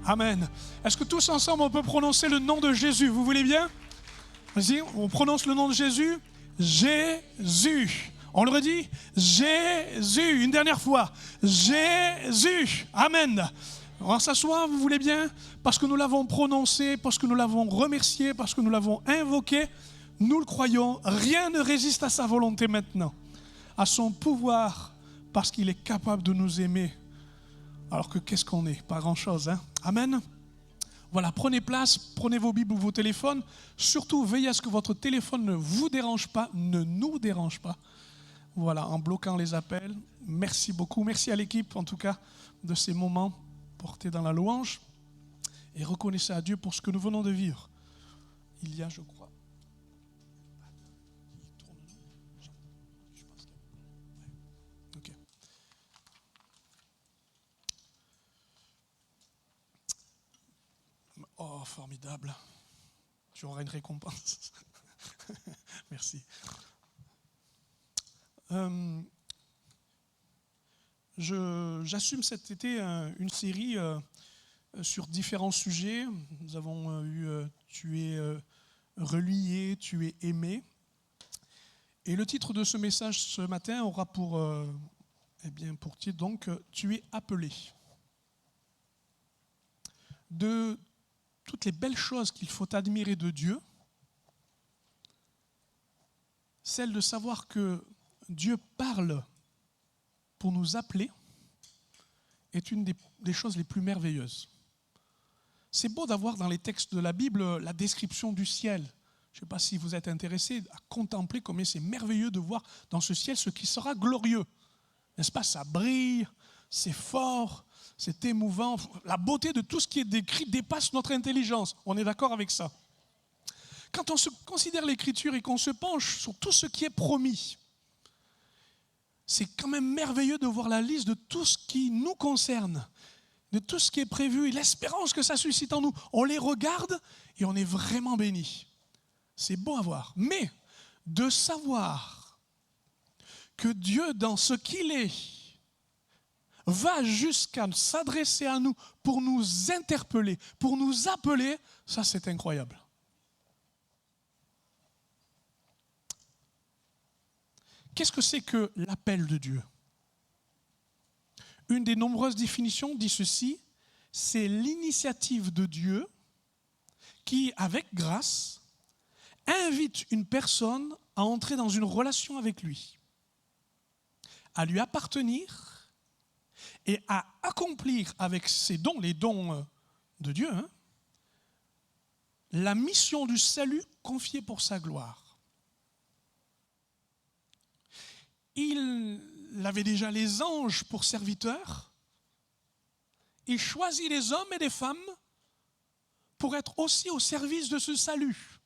Amen. Est-ce que tous ensemble on peut prononcer le nom de Jésus? Vous voulez bien? Vas-y, on prononce le nom de Jésus. Jésus. On le redit? Jésus. Une dernière fois. Jésus. Amen. On va s'asseoir, vous voulez bien? Parce que nous l'avons prononcé, parce que nous l'avons remercié, parce que nous l'avons invoqué, nous le croyons. Rien ne résiste à sa volonté maintenant, à son pouvoir, parce qu'il est capable de nous aimer. Alors que qu'est-ce qu'on est? Pas grand-chose, hein? Amen. Voilà, prenez place, prenez vos Bibles ou vos téléphones. Surtout, veillez à ce que votre téléphone ne vous dérange pas, ne nous dérange pas. Voilà, en bloquant les appels. Merci beaucoup. Merci à l'équipe, en tout cas, de ces moments portés dans la louange. Et reconnaissez à Dieu pour ce que nous venons de vivre. Il y a, je crois... Ok. Oh, formidable. Tu auras une récompense. Merci. J'assume cet été une série sur différents sujets. Nous avons eu Tu es relié, tu es aimé. Et le titre de ce message ce matin aura pour titre donc Tu es appelé. De toutes les belles choses qu'il faut admirer de Dieu, celle de savoir que Dieu parle pour nous appeler est une des choses les plus merveilleuses. C'est beau d'avoir dans les textes de la Bible la description du ciel. Je ne sais pas si vous êtes intéressés à contempler combien c'est merveilleux de voir dans ce ciel ce qui sera glorieux. N'est-ce pas? Ça brille, c'est fort, c'est émouvant. La beauté de tout ce qui est décrit dépasse notre intelligence. On est d'accord avec ça? Quand on se considère l'Écriture et qu'on se penche sur tout ce qui est promis, c'est quand même merveilleux de voir la liste de tout ce qui nous concerne, de tout ce qui est prévu et l'espérance que ça suscite en nous. On les regarde et on est vraiment béni. C'est beau à voir. Mais de savoir que Dieu, dans ce qu'il est, va jusqu'à s'adresser à nous pour nous interpeller, pour nous appeler, ça c'est incroyable. Qu'est-ce que c'est que l'appel de Dieu? Une des nombreuses définitions dit ceci, c'est l'initiative de Dieu qui, avec grâce, invite une personne à entrer dans une relation avec lui, à lui appartenir et à accomplir avec ses dons, les dons de Dieu, la mission du salut confiée pour sa gloire. Il avait déjà les anges pour serviteurs. Il choisit les hommes et les femmes pour être aussi au service de ce salut.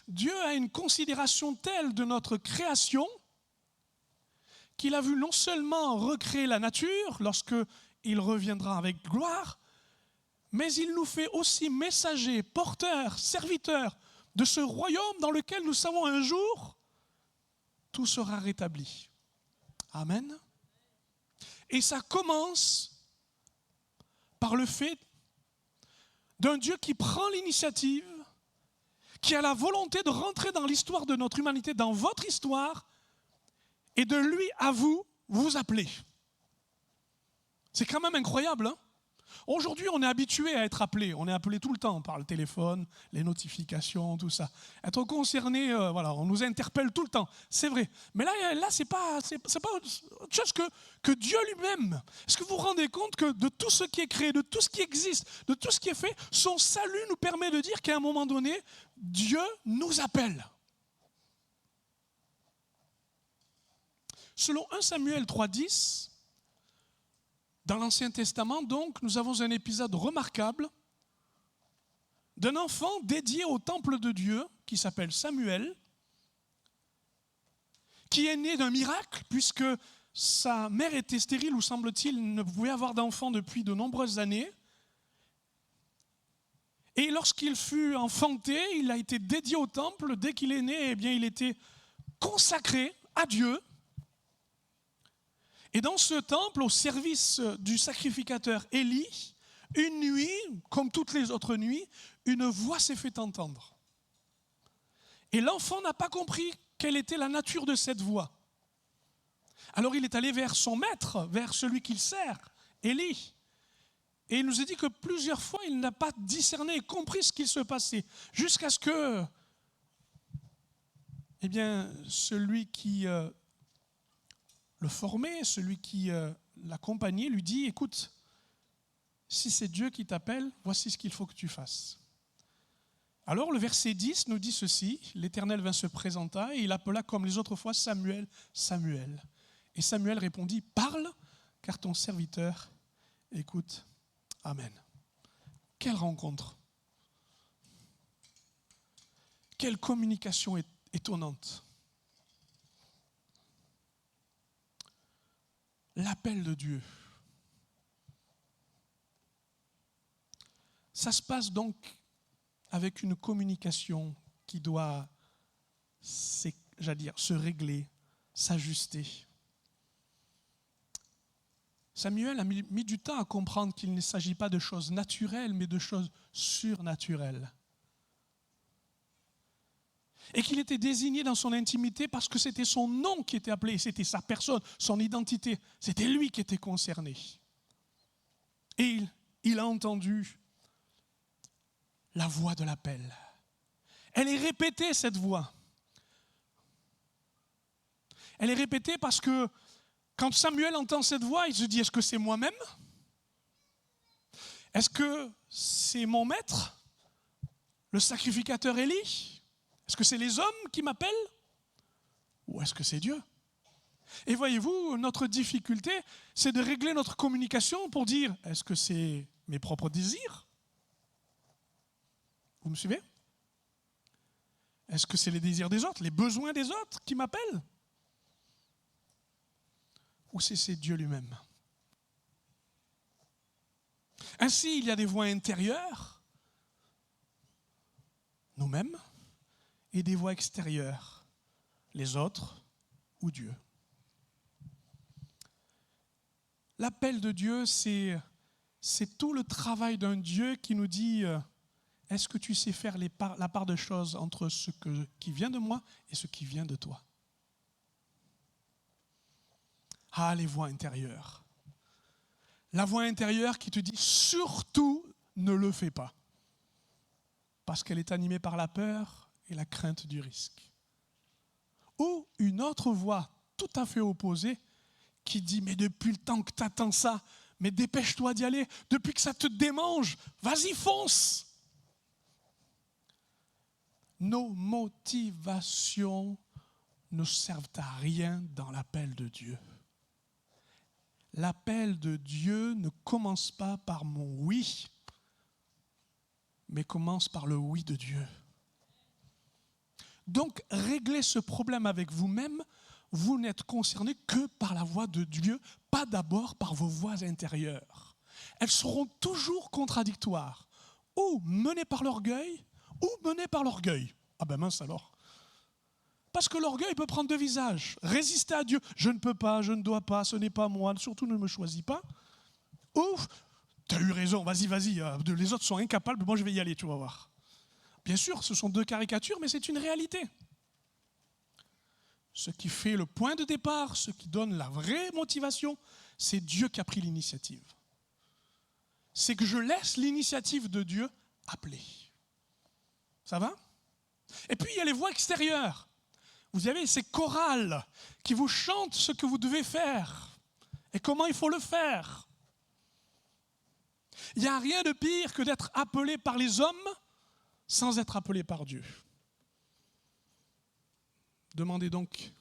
Dieu a une considération telle de notre création qu'il a vu non seulement recréer la nature lorsqu'il reviendra avec gloire, mais il nous fait aussi messagers, porteurs, serviteurs de ce royaume dans lequel nous savons un jour tout sera rétabli. Amen. Et ça commence par le fait d'un Dieu qui prend l'initiative, qui a la volonté de rentrer dans l'histoire de notre humanité, dans votre histoire, et de lui à vous, vous appeler. C'est quand même incroyable, hein? Aujourd'hui, on est habitué à être appelé. On est appelé tout le temps par le téléphone, les notifications, tout ça. Être concerné, voilà, on nous interpelle tout le temps. C'est vrai. Mais là, c'est pas autre chose que Dieu lui-même. Est-ce que vous vous rendez compte que de tout ce qui est créé, de tout ce qui existe, de tout ce qui est fait, son salut nous permet de dire qu'à un moment donné, Dieu nous appelle. Selon 1 Samuel 3,10, dans l'Ancien Testament, donc, nous avons un épisode remarquable d'un enfant dédié au temple de Dieu, qui s'appelle Samuel, qui est né d'un miracle, puisque sa mère était stérile, ou semble-t-il, ne pouvait avoir d'enfant depuis de nombreuses années. Et lorsqu'il fut enfanté, il a été dédié au temple. Dès qu'il est né, eh bien, il était consacré à Dieu. Et dans ce temple, au service du sacrificateur Élie, une nuit, comme toutes les autres nuits, une voix s'est fait entendre. Et l'enfant n'a pas compris quelle était la nature de cette voix. Alors il est allé vers son maître, vers celui qu'il sert, Élie. Et il nous a dit que plusieurs fois, il n'a pas discerné et compris ce qu'il se passait, jusqu'à ce que, celui qui le formait, celui qui l'accompagnait, lui dit, écoute, si c'est Dieu qui t'appelle, voici ce qu'il faut que tu fasses. Alors le verset 10 nous dit ceci, l'Éternel vint se présenta et il appela comme les autres fois Samuel, Samuel. Et Samuel répondit, parle, car ton serviteur écoute. Amen. Quelle rencontre. Quelle communication étonnante. L'appel de Dieu. Ça se passe donc avec une communication qui doit, se régler, s'ajuster. Samuel a mis du temps à comprendre qu'il ne s'agit pas de choses naturelles, mais de choses surnaturelles. Et qu'il était désigné dans son intimité parce que c'était son nom qui était appelé, c'était sa personne, son identité, c'était lui qui était concerné. Et il a entendu la voix de l'appel. Elle est répétée, cette voix. Elle est répétée parce que quand Samuel entend cette voix, il se dit, est-ce que c'est moi-même? Est-ce que c'est mon maître, le sacrificateur Élie? Est-ce que c'est les hommes qui m'appellent? Ou est-ce que c'est Dieu? Et voyez-vous, notre difficulté, c'est de régler notre communication pour dire, est-ce que c'est mes propres désirs? Vous me suivez? Est-ce que c'est les désirs des autres, les besoins des autres qui m'appellent? Ou c'est Dieu lui-même? Ainsi, il y a des voix intérieures, nous-mêmes, et des voix extérieures, les autres ou Dieu. L'appel de Dieu, c'est tout le travail d'un Dieu qui nous dit, est-ce que tu sais faire la part de choses entre ce qui vient de moi et ce qui vient de toi? Ah, les voix intérieures. La voix intérieure qui te dit, surtout ne le fais pas. Parce qu'elle est animée par la peur et la crainte du risque. Ou une autre voix tout à fait opposée qui dit, mais depuis le temps que tu attends ça, mais dépêche-toi d'y aller, depuis que ça te démange, vas-y, fonce. Nos motivations ne servent à rien dans l'appel de Dieu. L'appel de Dieu ne commence pas par mon oui, mais commence par le oui de Dieu. Donc, réglez ce problème avec vous-même. Vous n'êtes concerné que par la voix de Dieu, pas d'abord par vos voix intérieures. Elles seront toujours contradictoires, ou menées par l'orgueil, ou menées par l'orgueil. Ah ben mince alors. Parce que l'orgueil peut prendre deux visages. Résister à Dieu, je ne peux pas, je ne dois pas, ce n'est pas moi, surtout ne me choisis pas. Ou, tu as eu raison, vas-y, les autres sont incapables, moi je vais y aller, tu vas voir. Bien sûr, ce sont deux caricatures, mais c'est une réalité. Ce qui fait le point de départ, ce qui donne la vraie motivation, c'est Dieu qui a pris l'initiative. C'est que je laisse l'initiative de Dieu appeler. Ça va? Et puis il y a les voix extérieures. Vous avez ces chorales qui vous chantent ce que vous devez faire et comment il faut le faire. Il n'y a rien de pire que d'être appelé par les hommes sans être appelé par Dieu. Demandez donc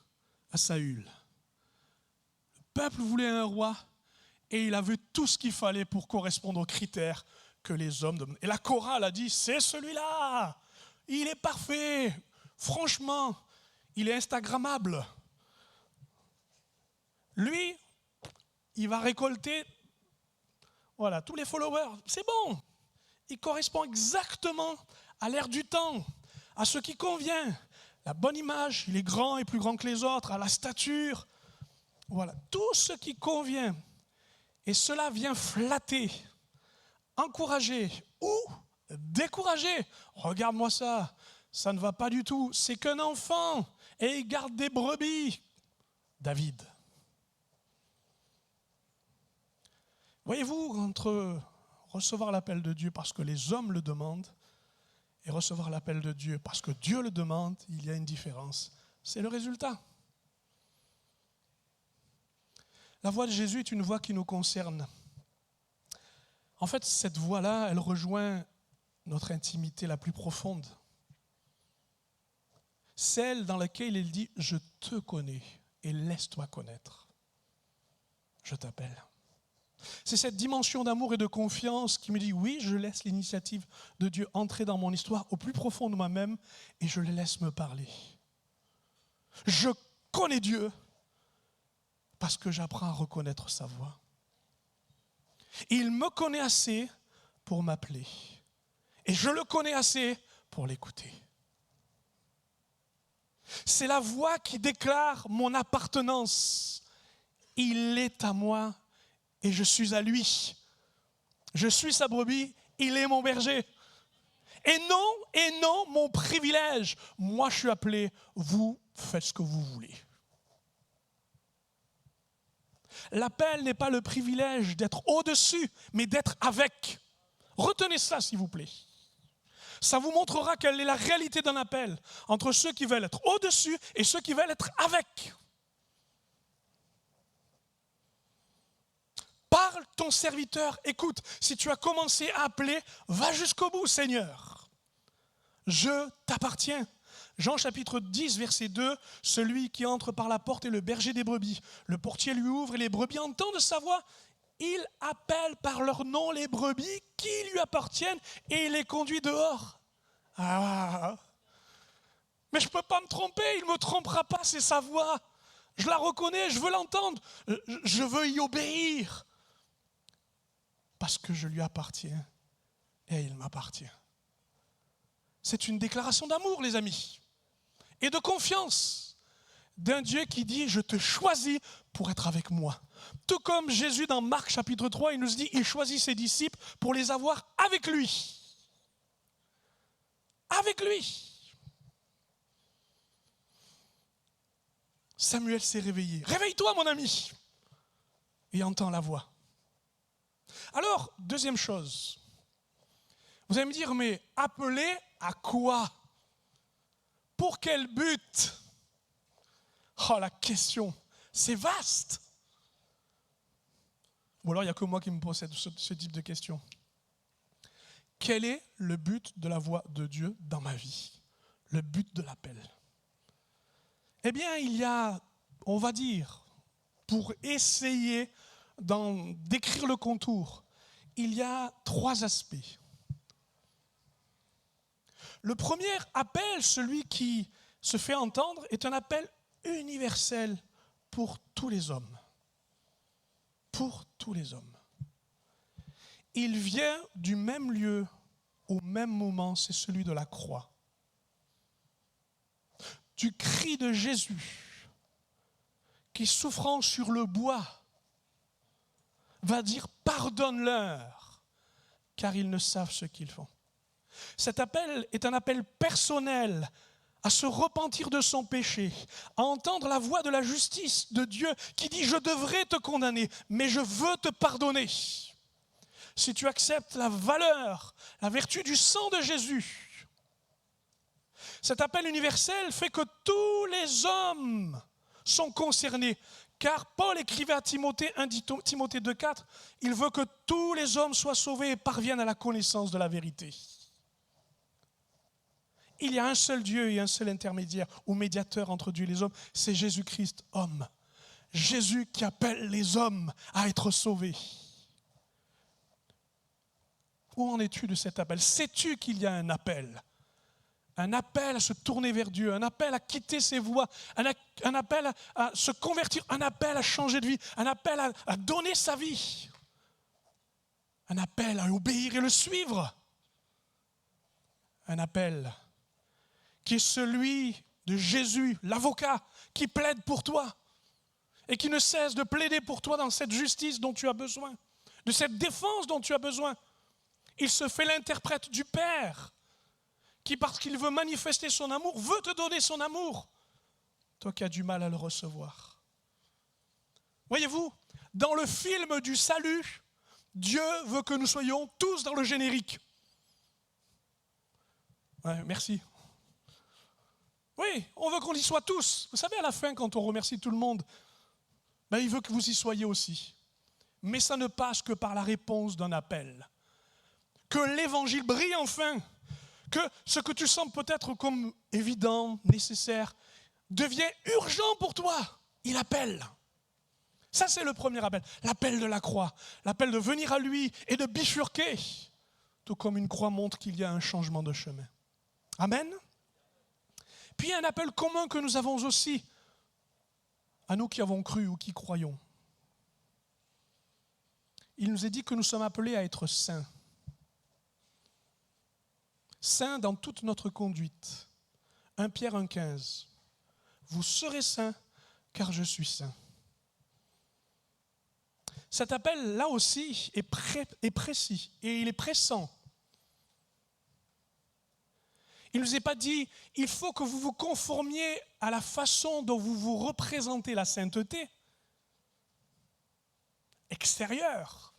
à Saül. Le peuple voulait un roi et il avait tout ce qu'il fallait pour correspondre aux critères que les hommes demandent. Et la chorale a dit, c'est celui-là, il est parfait, franchement, il est instagrammable. Lui, il va récolter tous les followers, c'est bon. Il correspond exactement à l'ère du temps, à ce qui convient. La bonne image, il est grand et plus grand que les autres, à la stature, Voilà, tout ce qui convient, et cela vient flatter, encourager ou décourager. Regarde-moi ça, ça ne va pas du tout. C'est qu'un enfant et il garde des brebis. David. Voyez-vous, entre recevoir l'appel de Dieu parce que les hommes le demandent et recevoir l'appel de Dieu parce que Dieu le demande, il y a une différence. C'est le résultat. La voix de Jésus est une voix qui nous concerne. En fait, cette voix-là, elle rejoint notre intimité la plus profonde. Celle dans laquelle il dit « Je te connais et laisse-toi connaître. Je t'appelle. » C'est cette dimension d'amour et de confiance qui me dit « Oui, je laisse l'initiative de Dieu entrer dans mon histoire au plus profond de moi-même et je le laisse me parler. Je connais Dieu parce que j'apprends à reconnaître sa voix. Il me connaît assez pour m'appeler. Et je le connais assez pour l'écouter. C'est la voix qui déclare mon appartenance. Il est à moi et je suis à lui. Je suis sa brebis, il est mon berger. Et non, mon privilège. Moi, je suis appelé, vous faites ce que vous voulez. L'appel n'est pas le privilège d'être au-dessus, mais d'être avec. Retenez ça, s'il vous plaît. Ça vous montrera quelle est la réalité d'un appel entre ceux qui veulent être au-dessus et ceux qui veulent être avec. Parle ton serviteur, écoute, si tu as commencé à appeler, va jusqu'au bout, Seigneur. Je t'appartiens. Jean chapitre 10, verset 2, celui qui entre par la porte est le berger des brebis. Le portier lui ouvre et les brebis entendent sa voix. Il appelle par leur nom les brebis qui lui appartiennent et il les conduit dehors. Ah, mais je ne peux pas me tromper, il ne me trompera pas, c'est sa voix. Je la reconnais, je veux l'entendre, je veux y obéir. Parce que je lui appartiens et il m'appartient. C'est une déclaration d'amour, les amis, et de confiance d'un Dieu qui dit « Je te choisis pour être avec moi ». Tout comme Jésus dans Marc chapitre 3, il nous dit « Il choisit ses disciples pour les avoir avec lui ». Avec lui. Samuel s'est réveillé. Réveille-toi, mon ami, et entends la voix. Alors, deuxième chose, vous allez me dire, mais appeler à quoi? Pour quel but? Oh, la question, c'est vaste. Ou alors, il n'y a que moi qui me pose ce type de question. Quel est le but de la voix de Dieu dans ma vie? Le but de l'appel? Eh bien, il y a, on va dire, pour essayer d'en décrire le contour, il y a 3 aspects. Le premier appel, celui qui se fait entendre, est un appel universel pour tous les hommes. Pour tous les hommes. Il vient du même lieu, au même moment, c'est celui de la croix. Du cri de Jésus, qui souffrant sur le bois, va dire « Pardonne-leur, car ils ne savent ce qu'ils font ». Cet appel est un appel personnel à se repentir de son péché, à entendre la voix de la justice de Dieu qui dit « Je devrais te condamner, mais je veux te pardonner ». Si tu acceptes la valeur, la vertu du sang de Jésus, cet appel universel fait que tous les hommes sont concernés. Car Paul écrivait à Timothée, 1 Timothée 2,4, il veut que tous les hommes soient sauvés et parviennent à la connaissance de la vérité. Il y a un seul Dieu et un seul intermédiaire ou médiateur entre Dieu et les hommes, c'est Jésus-Christ, homme. Jésus qui appelle les hommes à être sauvés. Où en es-tu de cet appel? Sais-tu qu'il y a un appel? Un appel à se tourner vers Dieu, un appel à quitter ses voies, un appel à se convertir, un appel à changer de vie, un appel à donner sa vie, un appel à obéir et le suivre, un appel qui est celui de Jésus, l'avocat, qui plaide pour toi et qui ne cesse de plaider pour toi dans cette justice dont tu as besoin, de cette défense dont tu as besoin. Il se fait l'interprète du Père qui, parce qu'il veut manifester son amour, veut te donner son amour, toi qui as du mal à le recevoir. Voyez-vous, dans le film du salut, Dieu veut que nous soyons tous dans le générique. Ouais, merci. Oui, on veut qu'on y soit tous. Vous savez, à la fin, quand on remercie tout le monde, il veut que vous y soyez aussi. Mais ça ne passe que par la réponse d'un appel. Que l'évangile brille enfin. Que ce que tu sens peut-être comme évident, nécessaire, devient urgent pour toi. Il appelle. Ça, c'est le premier appel. L'appel de la croix. L'appel de venir à lui et de bifurquer. Tout comme une croix montre qu'il y a un changement de chemin. Amen. Puis un appel commun que nous avons aussi, à nous qui avons cru ou qui croyons. Il nous est dit que nous sommes appelés à être saints. Saints dans toute notre conduite. 1 Pierre 1,15. Vous serez saints, car je suis saint. Cet appel, là aussi, est précis et il est pressant. Il ne nous est pas dit, il faut que vous vous conformiez à la façon dont vous vous représentez la sainteté extérieure.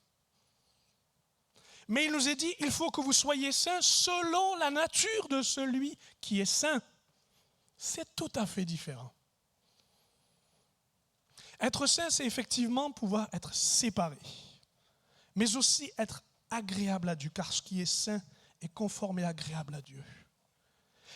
Mais il nous est dit, il faut que vous soyez saints selon la nature de celui qui est saint. C'est tout à fait différent. Être saint, c'est effectivement pouvoir être séparé, mais aussi être agréable à Dieu, car ce qui est saint est conforme et agréable à Dieu.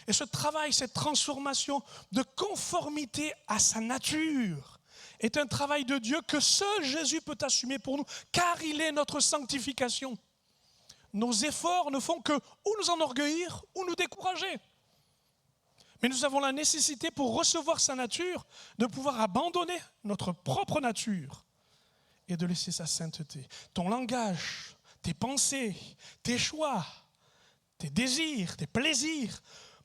Et ce travail, cette transformation de conformité à sa nature est un travail de Dieu que seul Jésus peut assumer pour nous, car il est notre sanctification. Nos efforts ne font que ou nous enorgueillir ou nous décourager. Mais nous avons la nécessité pour recevoir sa nature de pouvoir abandonner notre propre nature et de laisser sa sainteté. Ton langage, tes pensées, tes choix, tes désirs, tes plaisirs,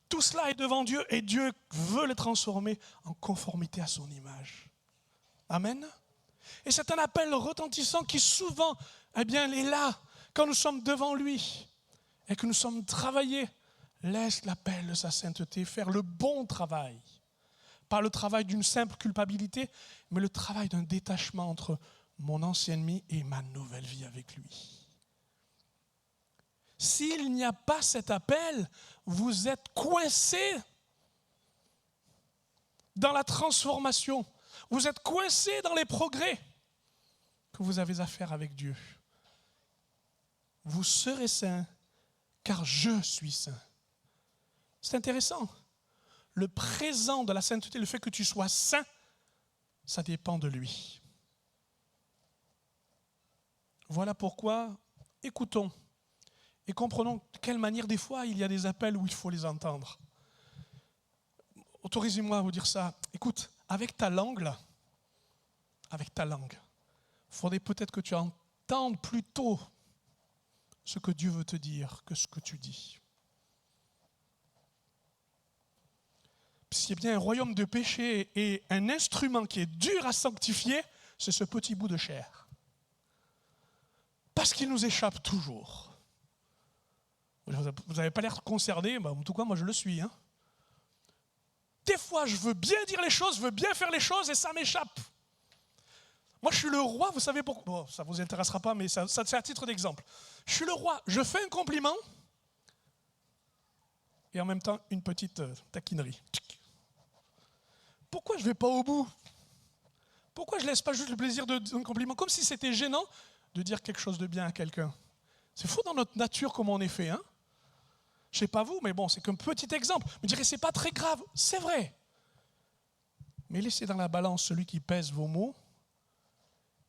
tout cela est devant Dieu et Dieu veut les transformer en conformité à son image. Amen. Et c'est un appel retentissant qui souvent, est là quand nous sommes devant lui et que nous sommes travaillés. Laisse l'appel de sa sainteté faire le bon travail. Pas le travail d'une simple culpabilité, mais le travail d'un détachement entre mon ancienne vie et ma nouvelle vie avec lui. S'il n'y a pas cet appel, vous êtes coincés dans la transformation. Vous êtes coincés dans les progrès que vous avez à faire avec Dieu. Vous serez saints, car je suis saint. C'est intéressant. Le présent de la sainteté, le fait que tu sois saint, ça dépend de lui. Voilà pourquoi, écoutons et comprenons de quelle manière des fois il y a des appels où il faut les entendre. Autorisez-moi à vous dire ça. Écoute, avec ta langue, il faudrait peut-être que tu entendes plutôt ce que Dieu veut te dire que ce que tu dis. S'il y a bien un royaume de péché et un instrument qui est dur à sanctifier, c'est ce petit bout de chair. Parce qu'il nous échappe toujours. Vous n'avez pas l'air concerné, en tout cas moi je le suis. Des fois je veux bien dire les choses, je veux bien faire les choses et ça m'échappe. Moi je suis le roi, vous savez pourquoi? Bon, ça ne vous intéressera pas, mais ça c'est à titre d'exemple. Je suis le roi, je fais un compliment et en même temps une petite taquinerie. Pourquoi je ne vais pas au bout? Pourquoi je ne laisse pas juste le plaisir d'un compliment? Comme si c'était gênant de dire quelque chose de bien à quelqu'un. C'est fou dans notre nature comment on est fait. Je ne sais pas vous, mais bon, c'est qu'un petit exemple. Vous me direz, c'est pas très grave. C'est vrai. Mais laissez dans la balance celui qui pèse vos mots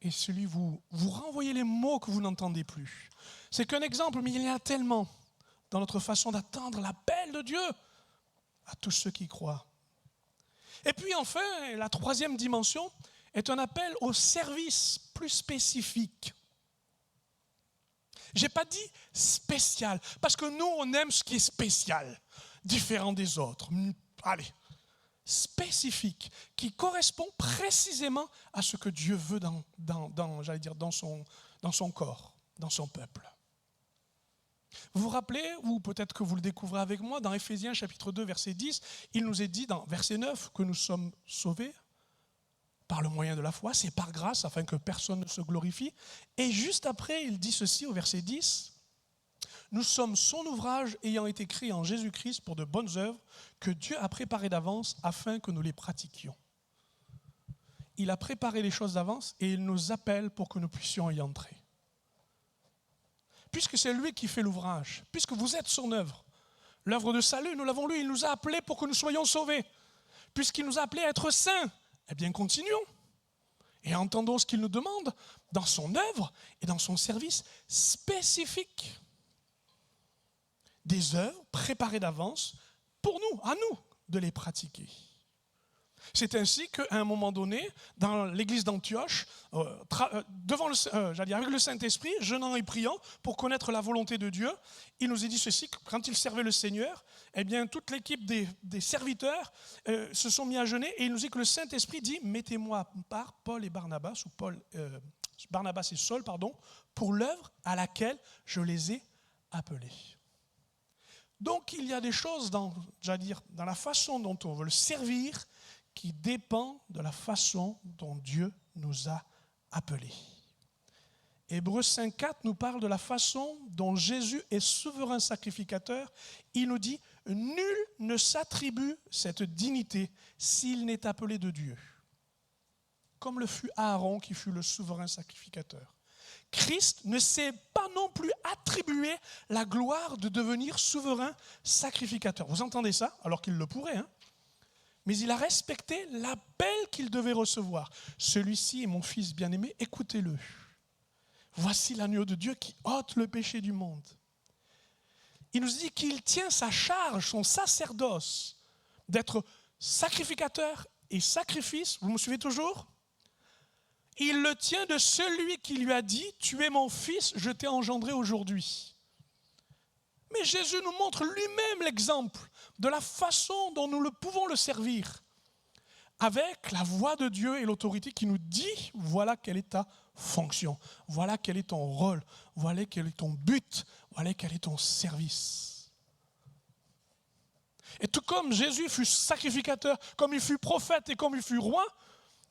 et celui vous renvoyez les mots que vous n'entendez plus. C'est qu'un exemple, mais il y en a tellement dans notre façon d'attendre l'appel de Dieu à tous ceux qui croient. Et puis enfin, la troisième dimension est un appel au service plus spécifique. Je n'ai pas dit spécial, parce que nous, on aime ce qui est spécial, différent des autres. Allez, spécifique qui correspond précisément à ce que Dieu veut dans son corps, dans son peuple. Vous vous rappelez, ou peut-être que vous le découvrez avec moi, dans Éphésiens chapitre 2, verset 10, il nous est dit dans verset 9 que nous sommes sauvés par le moyen de la foi, c'est par grâce afin que personne ne se glorifie. Et juste après, il dit ceci au verset 10, « Nous sommes son ouvrage ayant été créé en Jésus-Christ pour de bonnes œuvres que Dieu a préparées d'avance afin que nous les pratiquions. » Il a préparé les choses d'avance et il nous appelle pour que nous puissions y entrer. Puisque c'est lui qui fait l'ouvrage, puisque vous êtes son œuvre, l'œuvre de salut, nous l'avons lu, il nous a appelés pour que nous soyons sauvés. Puisqu'il nous a appelés à être saints, eh bien continuons et entendons ce qu'il nous demande dans son œuvre et dans son service spécifique. Des œuvres préparées d'avance pour nous, à nous, de les pratiquer. C'est ainsi qu'à un moment donné, dans l'église d'Antioche, avec le Saint-Esprit, jeûnant et priant pour connaître la volonté de Dieu, il nous est dit ceci, quand il servait le Seigneur, eh bien, toute l'équipe des serviteurs se sont mis à jeûner et il nous dit que le Saint-Esprit dit « Mettez-moi à part Paul et Barnabas, ou Barnabas et Saul, pour l'œuvre à laquelle je les ai appelés. » Donc il y a des choses dans la façon dont on veut le servir qui dépend de la façon dont Dieu nous a appelés. Hébreux 5.4 nous parle de la façon dont Jésus est souverain sacrificateur. Il nous dit « Nul ne s'attribue cette dignité s'il n'est appelé de Dieu. » Comme le fut Aaron qui fut le souverain sacrificateur. Christ ne s'est pas non plus attribué la gloire de devenir souverain sacrificateur. Vous entendez ça? Alors qu'il le pourrait, hein? Mais il a respecté l'appel qu'il devait recevoir. Celui-ci est mon fils bien-aimé, écoutez-le. Voici l'agneau de Dieu qui ôte le péché du monde. Il nous dit qu'il tient sa charge, son sacerdoce, d'être sacrificateur et sacrifice. Vous me suivez toujours? Il le tient de celui qui lui a dit « Tu es mon fils, je t'ai engendré aujourd'hui ». Mais Jésus nous montre lui-même l'exemple de la façon dont nous pouvons le servir, avec la voix de Dieu et l'autorité qui nous dit « Voilà quelle est ta fonction, voilà quel est ton rôle, voilà quel est ton but, voilà quel est ton service. » Et tout comme Jésus fut sacrificateur, comme il fut prophète et comme il fut roi,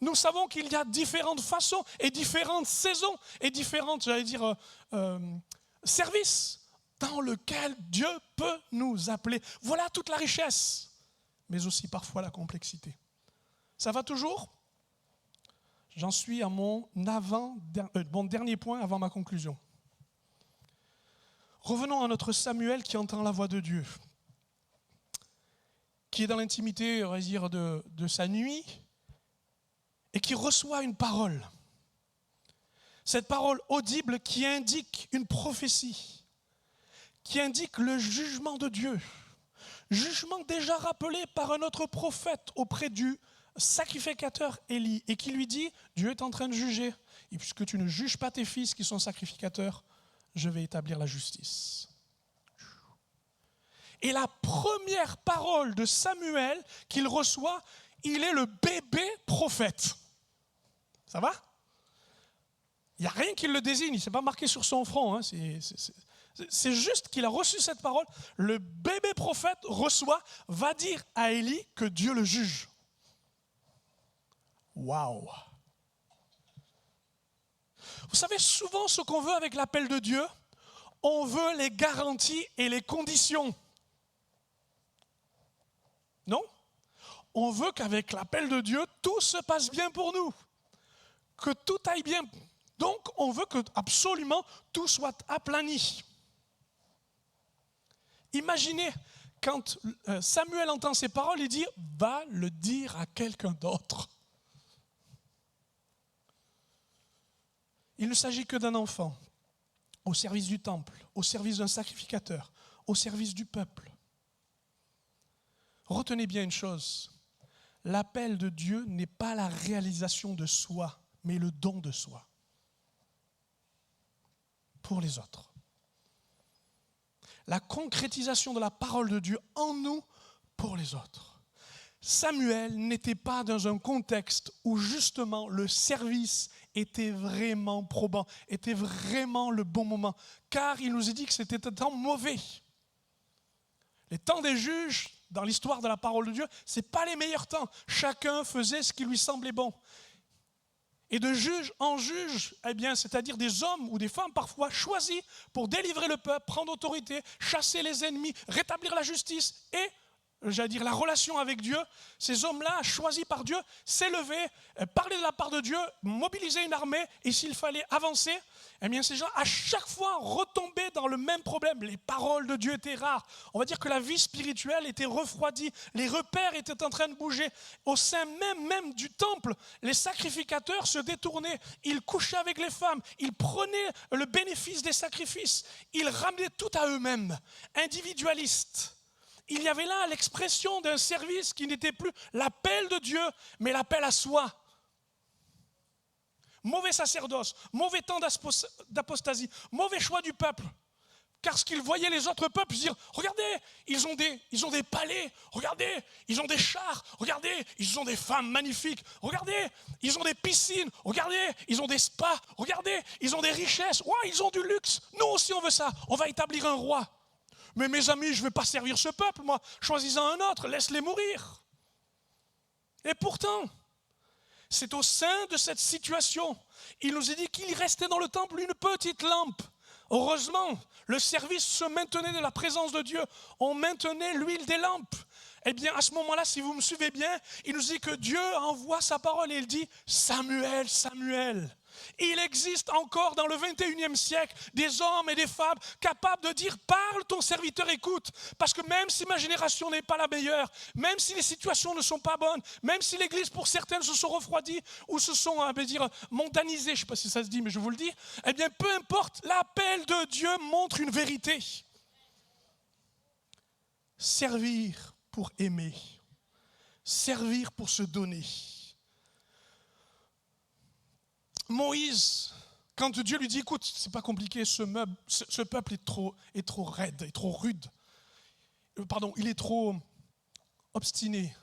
nous savons qu'il y a différentes façons et différentes saisons et différentes, services dans lesquels Dieu peut nous appeler. Voilà toute la richesse, mais aussi parfois la complexité. Ça va toujours? J'en suis à mon dernier point avant ma conclusion. Revenons à notre Samuel qui entend la voix de Dieu, qui est dans l'intimité, on va dire, de sa nuit, et qui reçoit une parole. Cette parole audible qui indique une prophétie, qui indique le jugement de Dieu. Jugement déjà rappelé par un autre prophète auprès du sacrificateur Élie, et qui lui dit, Dieu est en train de juger, et puisque tu ne juges pas tes fils qui sont sacrificateurs, je vais établir la justice. Et la première parole de Samuel qu'il reçoit, il est le bébé prophète. Ça va? Il n'y a rien qui le désigne, il ne s'est pas marqué sur son front. Hein. C'est juste qu'il a reçu cette parole. Le bébé prophète va dire à Élie que Dieu le juge. Waouh! Vous savez, souvent ce qu'on veut avec l'appel de Dieu, on veut les garanties et les conditions. Non? On veut qu'avec l'appel de Dieu, tout se passe bien pour nous. Que tout aille bien. Donc, on veut que absolument tout soit aplani. Imaginez, quand Samuel entend ces paroles, il dit « Va le dire à quelqu'un d'autre ». Il ne s'agit que d'un enfant, au service du temple, au service d'un sacrificateur, au service du peuple. Retenez bien une chose, l'appel de Dieu n'est pas la réalisation de soi, mais le don de soi pour les autres. La concrétisation de la parole de Dieu en nous pour les autres. Samuel n'était pas dans un contexte où justement le service était vraiment probant, était vraiment le bon moment, car il nous est dit que c'était un temps mauvais. Les temps des juges, dans l'histoire de la parole de Dieu, ce n'est pas les meilleurs temps. Chacun faisait ce qui lui semblait bon. Et de juge en juge, eh bien, c'est-à-dire des hommes ou des femmes parfois choisis pour délivrer le peuple, prendre autorité, chasser les ennemis, rétablir la justice et la relation avec Dieu, ces hommes-là, choisis par Dieu, s'élever, parler de la part de Dieu, mobiliser une armée, et s'il fallait avancer, eh bien ces gens, à chaque fois, retombaient dans le même problème. Les paroles de Dieu étaient rares. On va dire que la vie spirituelle était refroidie. Les repères étaient en train de bouger. Au sein même du temple, les sacrificateurs se détournaient. Ils couchaient avec les femmes. Ils prenaient le bénéfice des sacrifices. Ils ramenaient tout à eux-mêmes, individualistes. Il y avait là l'expression d'un service qui n'était plus l'appel de Dieu, mais l'appel à soi. Mauvais sacerdoce, mauvais temps d'apostasie, mauvais choix du peuple. Car ce qu'ils voyaient les autres peuples se dire, regardez, ils ont des palais, regardez, ils ont des chars, regardez, ils ont des femmes magnifiques, regardez, ils ont des piscines, regardez, ils ont des spas, regardez, ils ont des richesses, ouais, ils ont du luxe. Nous aussi on veut ça, on va établir un roi. Mais mes amis, je ne vais pas servir ce peuple, moi. Choisis-en un autre, laisse-les mourir. Et pourtant, c'est au sein de cette situation, il nous est dit qu'il restait dans le temple une petite lampe. Heureusement, le service se maintenait de la présence de Dieu. On maintenait l'huile des lampes. Eh bien, à ce moment-là, si vous me suivez bien, il nous dit que Dieu envoie sa parole et il dit « Samuel, Samuel ». Il existe encore dans le 21e siècle des hommes et des femmes capables de dire « Parle, ton serviteur écoute ». Parce que même si ma génération n'est pas la meilleure, même si les situations ne sont pas bonnes, même si l'Église pour certaines se sont refroidies ou se sont mondanisées, je ne sais pas si ça se dit, mais je vous le dis, eh bien peu importe, l'appel de Dieu montre une vérité. Servir pour aimer, servir pour se donner. Moïse, quand Dieu lui dit, écoute, c'est pas compliqué, ce peuple est trop raide, est trop rude. Pardon, il est trop obstiné.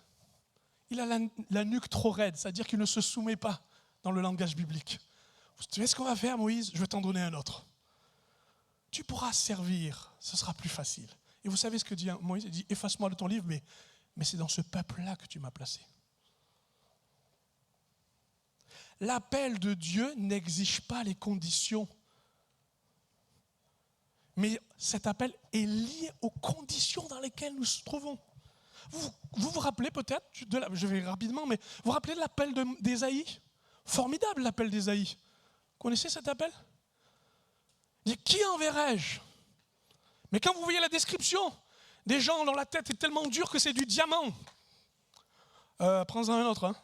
Il a la nuque trop raide, c'est-à-dire qu'il ne se soumet pas dans le langage biblique. Tu sais ce qu'on va faire, Moïse? Je vais t'en donner un autre. Tu pourras servir, ce sera plus facile. Et vous savez ce que dit Moïse? Il dit, efface-moi de ton livre, mais c'est dans ce peuple-là que tu m'as placé. L'appel de Dieu n'exige pas les conditions. Mais cet appel est lié aux conditions dans lesquelles nous nous trouvons. Vous vous rappelez peut-être, je vais rapidement, mais vous vous rappelez de l'appel d'Ésaïe? Formidable l'appel d'Ésaïe. Vous connaissez cet appel? Il dit, qui enverrai-je? Mais quand vous voyez la description, des gens dont la tête est tellement dure que c'est du diamant. Prends-en un autre. Hein.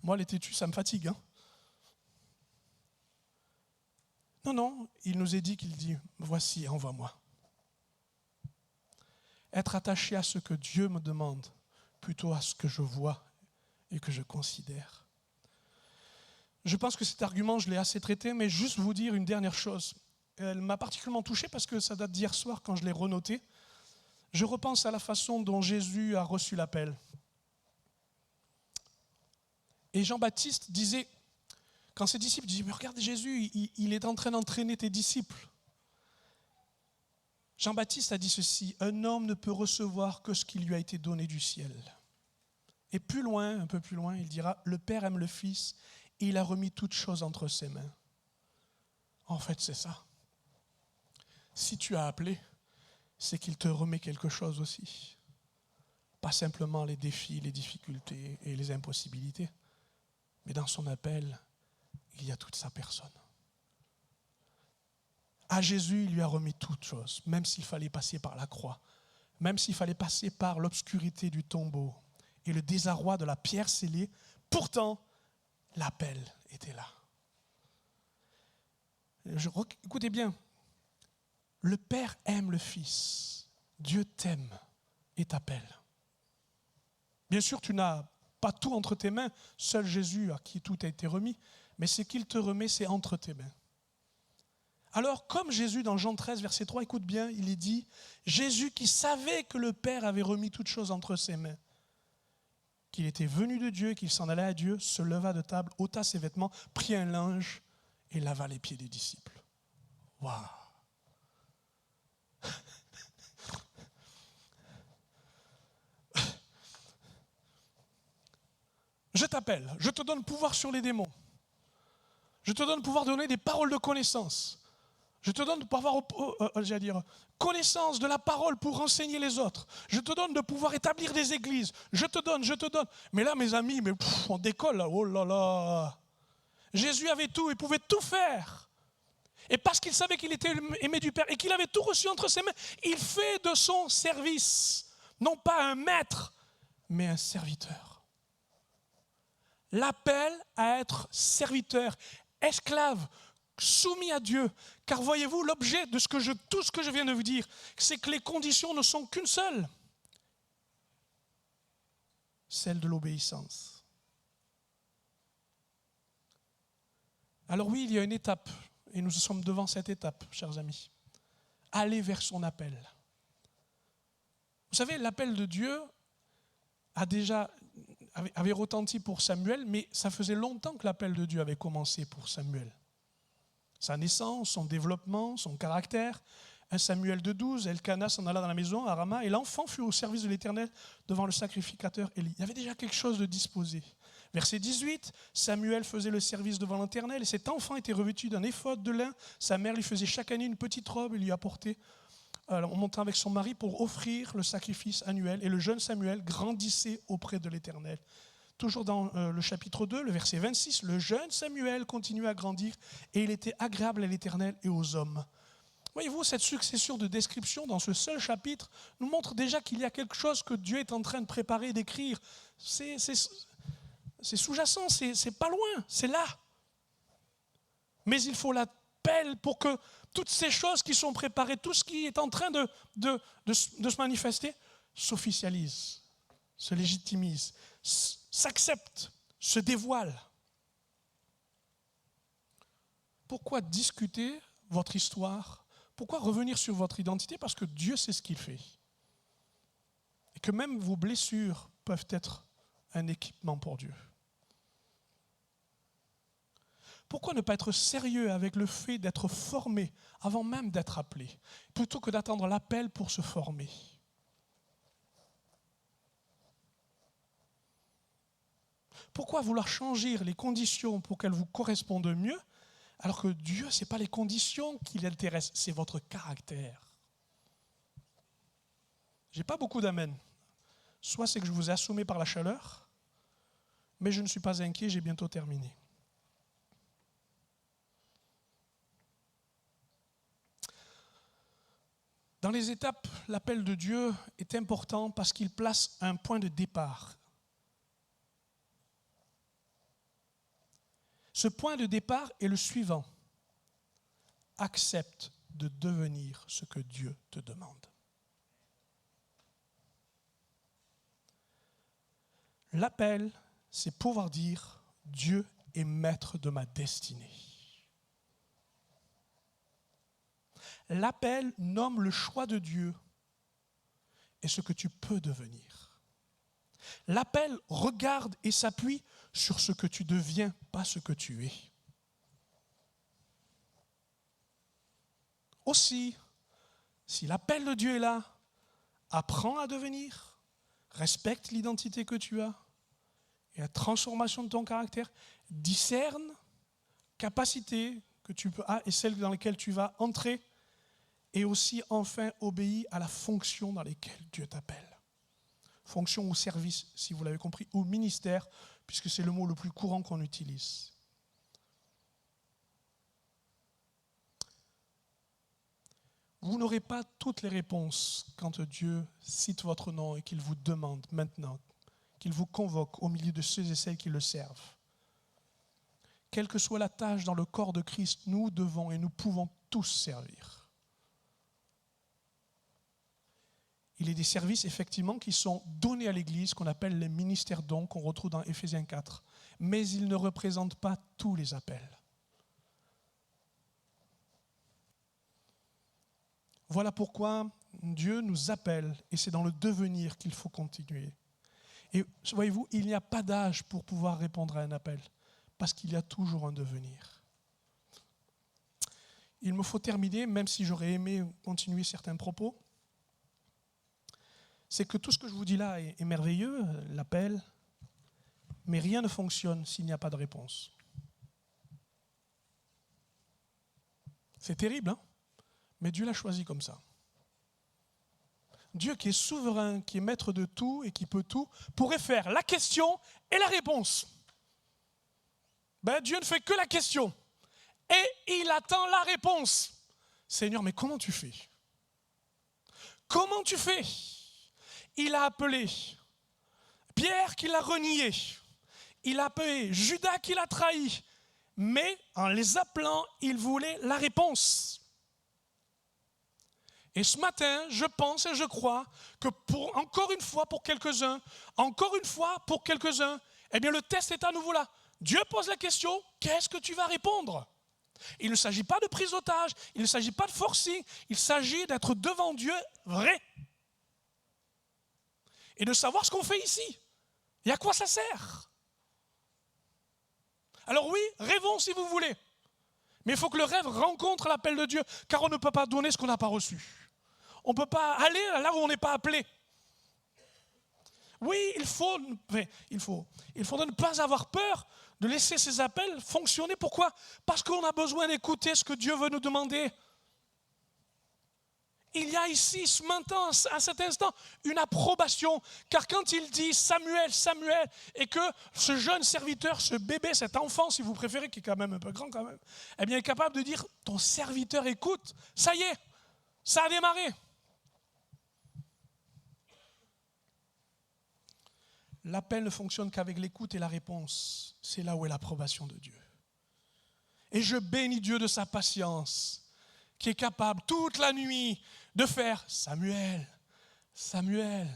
Moi, les têtus, ça me fatigue. Hein. Non, il nous est dit qu'il dit, voici, envoie-moi. Être attaché à ce que Dieu me demande, plutôt à ce que je vois et que je considère. Je pense que cet argument, je l'ai assez traité, mais juste vous dire une dernière chose. Elle m'a particulièrement touché parce que ça date d'hier soir quand je l'ai renoté. Je repense à la façon dont Jésus a reçu l'appel. Et Jean-Baptiste disait, quand ses disciples disaient, mais regarde Jésus, il est en train d'entraîner tes disciples. Jean-Baptiste a dit ceci, un homme ne peut recevoir que ce qui lui a été donné du ciel. Et plus loin, un peu plus loin, il dira, le Père aime le Fils et il a remis toutes choses entre ses mains. En fait, c'est ça. Si tu as appelé, c'est qu'il te remet quelque chose aussi. Pas simplement les défis, les difficultés et les impossibilités, mais dans son appel, il y a toute sa personne. À Jésus, il lui a remis toutes choses, même s'il fallait passer par la croix, même s'il fallait passer par l'obscurité du tombeau et le désarroi de la pierre scellée, pourtant, l'appel était là. Écoutez bien, le Père aime le Fils, Dieu t'aime et t'appelle. Bien sûr, tu n'as pas tout entre tes mains, seul Jésus à qui tout a été remis, mais ce qu'il te remet, c'est entre tes mains. Alors, comme Jésus dans Jean 13, verset 3, écoute bien, il est dit, Jésus qui savait que le Père avait remis toutes choses entre ses mains, qu'il était venu de Dieu, qu'il s'en allait à Dieu, se leva de table, ôta ses vêtements, prit un linge et lava les pieds des disciples. Waouh! Je t'appelle, je te donne pouvoir sur les démons. Je te donne pouvoir de donner des paroles de connaissance. Je te donne pouvoir, connaissance de la parole pour enseigner les autres. Je te donne de pouvoir établir des églises. Je te donne. Mais là, mes amis, on décolle là. Oh là là. Jésus avait tout, il pouvait tout faire. Et parce qu'il savait qu'il était aimé du Père et qu'il avait tout reçu entre ses mains, il fait de son service, non pas un maître, mais un serviteur. L'appel à être serviteur, esclave, soumis à Dieu. Car voyez-vous, l'objet de tout ce que je viens de vous dire, c'est que les conditions ne sont qu'une seule. Celle de l'obéissance. Alors oui, il y a une étape, et nous sommes devant cette étape, chers amis. Aller vers son appel. Vous savez, l'appel de Dieu avait retenti pour Samuel, mais ça faisait longtemps que l'appel de Dieu avait commencé pour Samuel. Sa naissance, son développement, son caractère. 1 Samuel 2,12, Elkana s'en alla dans la maison à Rama et l'enfant fut au service de l'Éternel devant le sacrificateur Élie. Il y avait déjà quelque chose de disposé. Verset 18, Samuel faisait le service devant l'Éternel et cet enfant était revêtu d'un éphod de lin. Sa mère lui faisait chaque année une petite robe et lui apportait en montant avec son mari pour offrir le sacrifice annuel. Et le jeune Samuel grandissait auprès de l'Éternel. Toujours dans le chapitre 2, le verset 26, le jeune Samuel continuait à grandir et il était agréable à l'Éternel et aux hommes. Voyez-vous, cette succession de descriptions dans ce seul chapitre nous montre déjà qu'il y a quelque chose que Dieu est en train de préparer, d'écrire. C'est sous-jacent, c'est pas loin, c'est là. Mais il faut l'appel pour que toutes ces choses qui sont préparées, tout ce qui est en train de se manifester, s'officialise, se légitimise, s'accepte, se dévoile. Pourquoi discuter votre histoire? Pourquoi revenir sur votre identité? Parce que Dieu sait ce qu'il fait. Et que même vos blessures peuvent être un équipement pour Dieu. Pourquoi ne pas être sérieux avec le fait d'être formé avant même d'être appelé, plutôt que d'attendre l'appel pour se former? Pourquoi vouloir changer les conditions pour qu'elles vous correspondent mieux, alors que Dieu, ce n'est pas les conditions qui l'intéressent, c'est votre caractère. Je n'ai pas beaucoup d'amen. Soit c'est que je vous ai assommé par la chaleur, mais je ne suis pas inquiet, j'ai bientôt terminé. Dans les étapes, l'appel de Dieu est important parce qu'il place un point de départ. Ce point de départ est le suivant. Accepte de devenir ce que Dieu te demande. L'appel, c'est pouvoir dire Dieu est maître de ma destinée. L'appel nomme le choix de Dieu et ce que tu peux devenir. L'appel regarde et s'appuie sur ce que tu deviens, pas ce que tu es. Aussi, si l'appel de Dieu est là, apprends à devenir, respecte l'identité que tu as et la transformation de ton caractère, discerne capacité que tu as et celle dans laquelle tu vas entrer, et aussi enfin obéis à la fonction dans laquelle Dieu t'appelle. Fonction ou service, si vous l'avez compris, ou ministère, puisque c'est le mot le plus courant qu'on utilise. Vous n'aurez pas toutes les réponses quand Dieu cite votre nom et qu'il vous demande maintenant, qu'il vous convoque au milieu de ceux et celles qui le servent. Quelle que soit la tâche dans le corps de Christ, nous devons et nous pouvons tous servir. Il y a des services, effectivement, qui sont donnés à l'Église, qu'on appelle les ministères dons, qu'on retrouve dans Éphésiens 4. Mais ils ne représentent pas tous les appels. Voilà pourquoi Dieu nous appelle, et c'est dans le devenir qu'il faut continuer. Et voyez-vous, il n'y a pas d'âge pour pouvoir répondre à un appel, parce qu'il y a toujours un devenir. Il me faut terminer, même si j'aurais aimé continuer certains propos. C'est que tout ce que je vous dis là est merveilleux, l'appel, mais rien ne fonctionne s'il n'y a pas de réponse. C'est terrible, hein? Mais Dieu l'a choisi comme ça. Dieu qui est souverain, qui est maître de tout et qui peut tout, pourrait faire la question et la réponse. Dieu ne fait que la question et il attend la réponse. Seigneur, mais comment tu fais? Comment tu fais? Il a appelé Pierre qui l'a renié. Il a appelé Judas qui l'a trahi. Mais en les appelant, il voulait la réponse. Et ce matin, je pense et je crois que encore une fois pour quelques-uns, eh bien le test est à nouveau là. Dieu pose la question, qu'est-ce que tu vas répondre? Il ne s'agit pas de prise d'otage, il ne s'agit pas de forcing, il s'agit d'être devant Dieu vrai. Et de savoir ce qu'on fait ici. Et à quoi ça sert? Alors oui, rêvons si vous voulez. Mais il faut que le rêve rencontre l'appel de Dieu, car on ne peut pas donner ce qu'on n'a pas reçu. On ne peut pas aller là où on n'est pas appelé. Oui, il faut de ne pas avoir peur de laisser ces appels fonctionner. Pourquoi? Parce qu'on a besoin d'écouter ce que Dieu veut nous demander. Il y a ici, ce matin, à cet instant, une approbation. Car quand il dit Samuel, Samuel, et que ce jeune serviteur, ce bébé, cet enfant, si vous préférez, qui est quand même un peu grand quand même, eh bien, est capable de dire, ton serviteur écoute, ça y est, ça a démarré. L'appel ne fonctionne qu'avec l'écoute et la réponse. C'est là où est l'approbation de Dieu. Et je bénis Dieu de sa patience, qui est capable toute la nuit de faire Samuel, Samuel.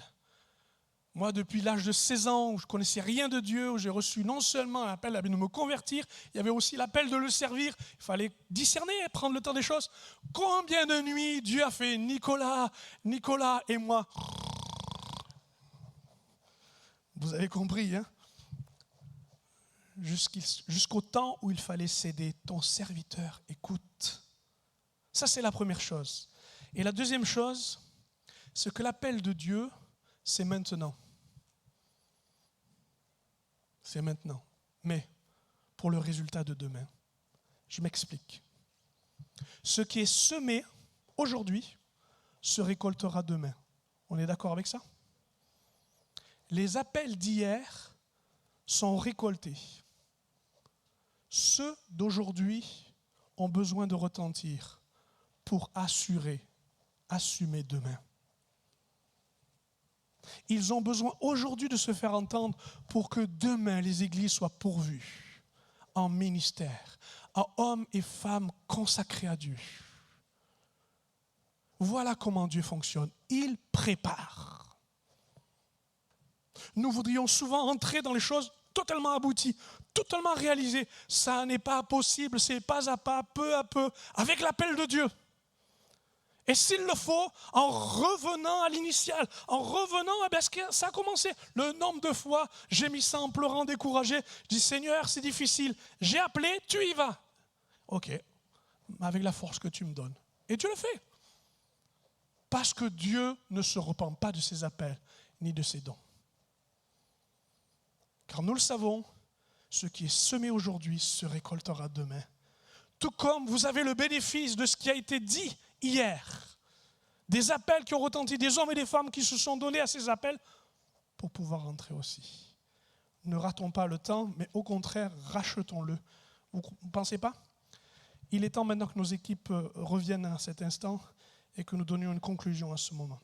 Moi, depuis l'âge de 16 ans, où je ne connaissais rien de Dieu, où j'ai reçu non seulement l'appel de me convertir, il y avait aussi l'appel de le servir. Il fallait discerner, prendre le temps des choses. Combien de nuits Dieu a fait Nicolas, Nicolas et moi. Vous avez compris, hein? Jusqu'au temps où il fallait céder. Ton serviteur écoute. Ça, c'est la première chose. Et la deuxième chose, c'est que l'appel de Dieu, c'est maintenant. C'est maintenant. Mais pour le résultat de demain. Je m'explique. Ce qui est semé aujourd'hui se récoltera demain. On est d'accord avec ça? Les appels d'hier sont récoltés. Ceux d'aujourd'hui ont besoin de retentir pour assumer demain. Ils ont besoin aujourd'hui de se faire entendre pour que demain les églises soient pourvues en ministère, en hommes et femmes consacrés à Dieu. Voilà comment Dieu fonctionne. Il prépare. Nous voudrions souvent entrer dans les choses totalement abouties, totalement réalisées. Ça n'est pas possible, c'est pas à pas, peu à peu, avec l'appel de Dieu. Et s'il le faut, en revenant à l'initial, en revenant à ce que ça a commencé. Le nombre de fois, j'ai mis ça en pleurant, découragé. Je dis, Seigneur, c'est difficile. J'ai appelé, tu y vas. Ok, avec la force que tu me donnes. Et Dieu le fait. Parce que Dieu ne se repent pas de ses appels, ni de ses dons. Car nous le savons, ce qui est semé aujourd'hui se récoltera demain. Tout comme vous avez le bénéfice de ce qui a été dit hier. Des appels qui ont retenti, des hommes et des femmes qui se sont donnés à ces appels pour pouvoir entrer aussi. Ne ratons pas le temps, mais au contraire, rachetons-le. Vous ne pensez pas? Il est temps maintenant que nos équipes reviennent à cet instant et que nous donnions une conclusion à ce moment.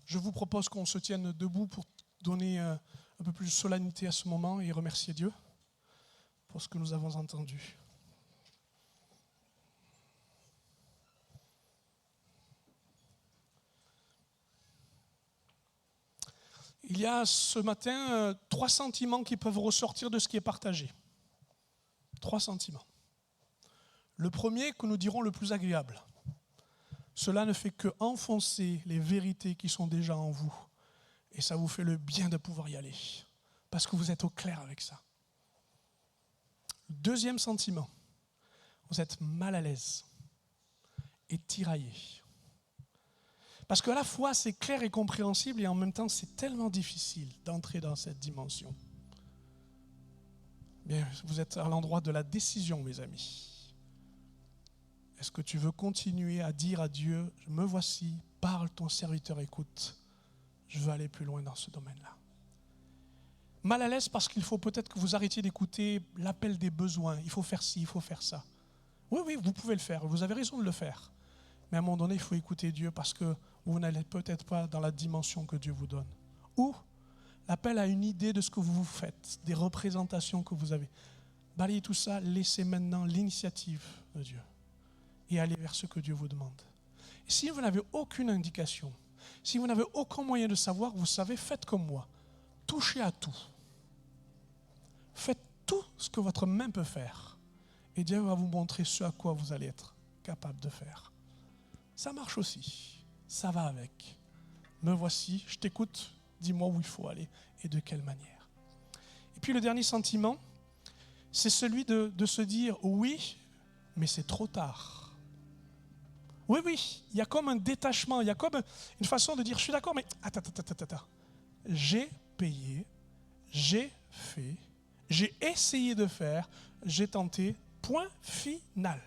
Je vous propose qu'on se tienne debout pour donner un peu plus de solennité à ce moment et remercier Dieu pour ce que nous avons entendu. Il y a ce matin 3 sentiments qui peuvent ressortir de ce qui est partagé. 3 sentiments. Le premier que nous dirons le plus agréable. cela ne fait que enfoncer les vérités qui sont déjà en vous. Et ça vous fait le bien de pouvoir y aller. Parce que vous êtes au clair avec ça. Deuxième sentiment, vous êtes mal à l'aise et tiraillé. Parce qu'à la fois, c'est clair et compréhensible et en même temps, c'est tellement difficile d'entrer dans cette dimension. Bien, vous êtes à l'endroit de la décision, mes amis. Est-ce que tu veux continuer à dire à Dieu, me voici, parle, ton serviteur écoute. Je veux aller plus loin dans ce domaine-là. Mal à l'aise parce qu'il faut peut-être que vous arrêtiez d'écouter l'appel des besoins. Il faut faire ci, il faut faire ça. Oui, vous pouvez le faire. Vous avez raison de le faire. Mais à un moment donné, il faut écouter Dieu parce que vous n'allez peut-être pas dans la dimension que Dieu vous donne. Ou l'appel à une idée de ce que vous faites, des représentations que vous avez. Balayez tout ça, laissez maintenant l'initiative de Dieu et allez vers ce que Dieu vous demande. Et si vous n'avez aucune indication, si vous n'avez aucun moyen de savoir, vous savez, faites comme moi. Touchez à tout. Faites tout ce que votre main peut faire. Et Dieu va vous montrer ce à quoi vous allez être capable de faire. Ça marche aussi. Ça va avec. Me voici, je t'écoute, dis-moi où il faut aller et de quelle manière. Et puis le dernier sentiment, c'est celui de se dire oui, mais c'est trop tard. Oui, il y a comme un détachement, il y a comme une façon de dire je suis d'accord, mais attends. J'ai payé, j'ai fait, j'ai essayé de faire, j'ai tenté, point final.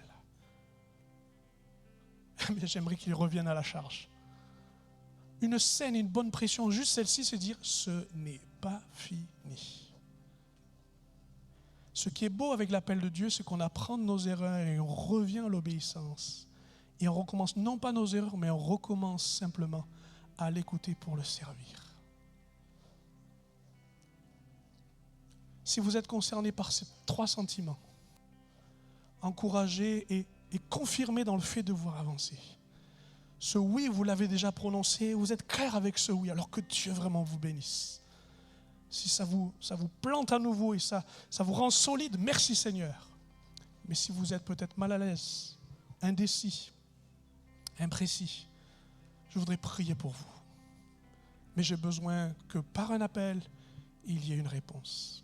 Mais j'aimerais qu'il revienne à la charge. Une scène, une bonne pression, juste celle-ci, c'est dire ce n'est pas fini. Ce qui est beau avec l'appel de Dieu, c'est qu'on apprend de nos erreurs et on revient à l'obéissance. Et on recommence non pas nos erreurs, mais on recommence simplement à l'écouter pour le servir. Si vous êtes concerné par ces trois sentiments, encouragé et confirmé dans le fait de devoir avancer. Ce oui, vous l'avez déjà prononcé, vous êtes clair avec ce oui, alors que Dieu vraiment vous bénisse. Si ça vous plante à nouveau et ça vous rend solide, merci Seigneur. Mais si vous êtes peut-être mal à l'aise, indécis, imprécis, je voudrais prier pour vous. Mais j'ai besoin que par un appel, il y ait une réponse.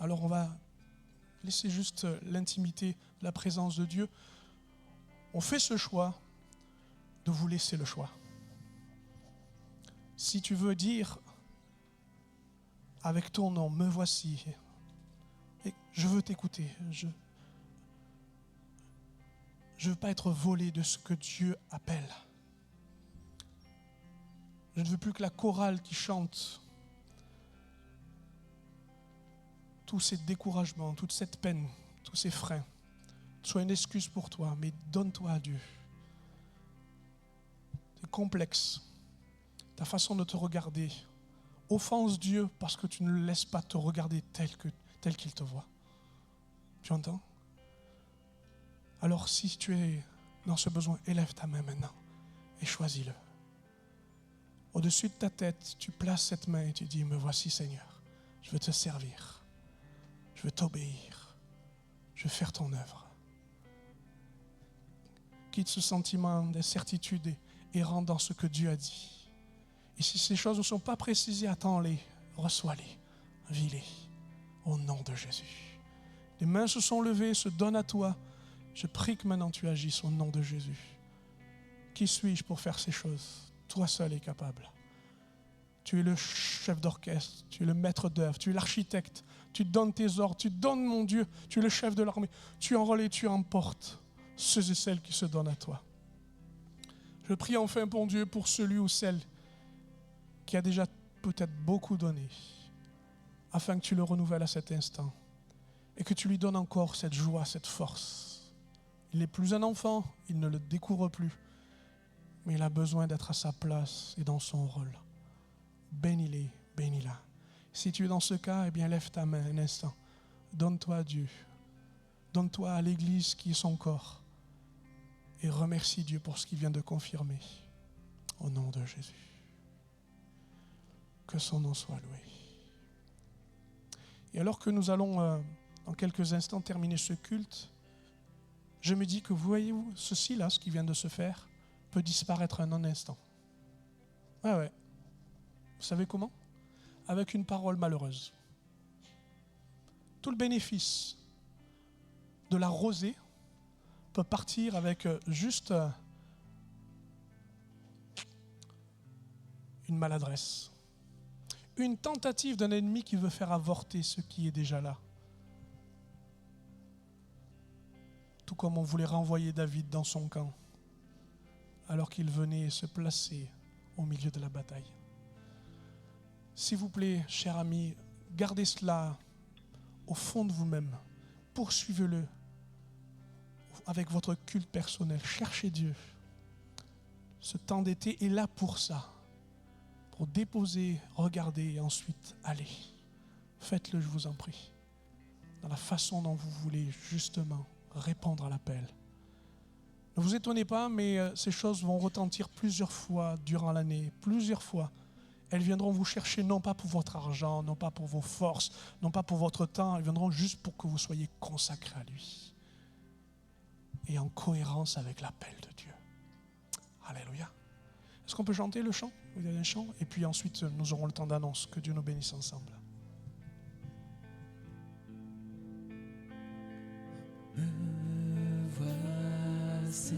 Alors on va laisser juste l'intimité, la présence de Dieu. On fait ce choix de vous laisser le choix. Si tu veux dire avec ton nom, me voici, et je veux t'écouter, je ne veux pas être volé de ce que Dieu appelle. Je ne veux plus que la chorale qui chante tous ces découragements, toute cette peine, tous ces freins, soit une excuse pour toi, mais donne-toi à Dieu. C'est complexe. Ta façon de te regarder offense Dieu parce que tu ne le laisses pas te regarder tel qu'il te voit. Tu entends? Alors si tu es dans ce besoin, élève ta main maintenant et choisis-le. Au-dessus de ta tête, tu places cette main et tu dis, me voici Seigneur, je veux te servir. Je veux t'obéir. Je veux faire ton œuvre. Quitte ce sentiment d'incertitude et rentre dans ce que Dieu a dit. Et si ces choses ne sont pas précisées, attends-les, reçois-les, vis-les, au nom de Jésus. Les mains se sont levées, se donnent à toi. Je prie que maintenant tu agisses au nom de Jésus. Qui suis-je pour faire ces choses? Toi seul es capable. Tu es le chef d'orchestre, tu es le maître d'œuvre, tu es l'architecte. Tu donnes tes ordres, tu donnes, mon Dieu, tu es le chef de l'armée. Tu enrôles et tu emportes ceux et celles qui se donnent à toi. Je prie enfin, mon Dieu, pour celui ou celle qui a déjà peut-être beaucoup donné, afin que tu le renouvelles à cet instant et que tu lui donnes encore cette joie, cette force. Il n'est plus un enfant, il ne le découvre plus, mais il a besoin d'être à sa place et dans son rôle. Bénis-les, bénis-la. Si tu es dans ce cas, eh bien lève ta main un instant. Donne-toi à Dieu. Donne-toi à l'Église qui est son corps. Et remercie Dieu pour ce qu'il vient de confirmer. Au nom de Jésus. Que son nom soit loué. Et alors que nous allons dans quelques instants terminer ce culte, je me dis que vous voyez-vous ceci là, ce qui vient de se faire, peut disparaître en un instant. Ouais. Vous savez comment? Avec une parole malheureuse. Tout le bénéfice de la rosée peut partir avec juste une maladresse. Une tentative d'un ennemi qui veut faire avorter ce qui est déjà là. Tout comme on voulait renvoyer David dans son camp, alors qu'il venait se placer au milieu de la bataille. S'il vous plaît, cher ami, gardez cela au fond de vous-même. Poursuivez-le avec votre culte personnel. Cherchez Dieu. Ce temps d'été est là pour ça. Pour déposer, regarder et ensuite aller. Faites-le, je vous en prie. Dans la façon dont vous voulez justement répondre à l'appel. Ne vous étonnez pas, mais ces choses vont retentir plusieurs fois durant l'année. Plusieurs fois. Elles viendront vous chercher non pas pour votre argent, non pas pour vos forces, non pas pour votre temps. Elles viendront juste pour que vous soyez consacrés à lui. Et en cohérence avec l'appel de Dieu. Alléluia. Est-ce qu'on peut chanter le chant? Vous avez un chant? Et puis ensuite, nous aurons le temps d'annonce. Que Dieu nous bénisse ensemble. Me voici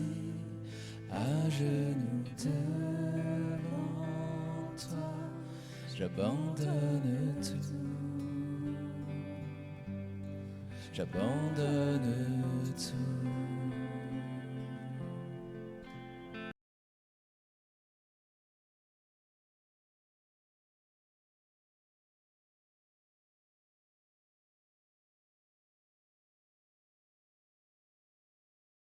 à genoux devant toi, j'abandonne tout. J'abandonne tout.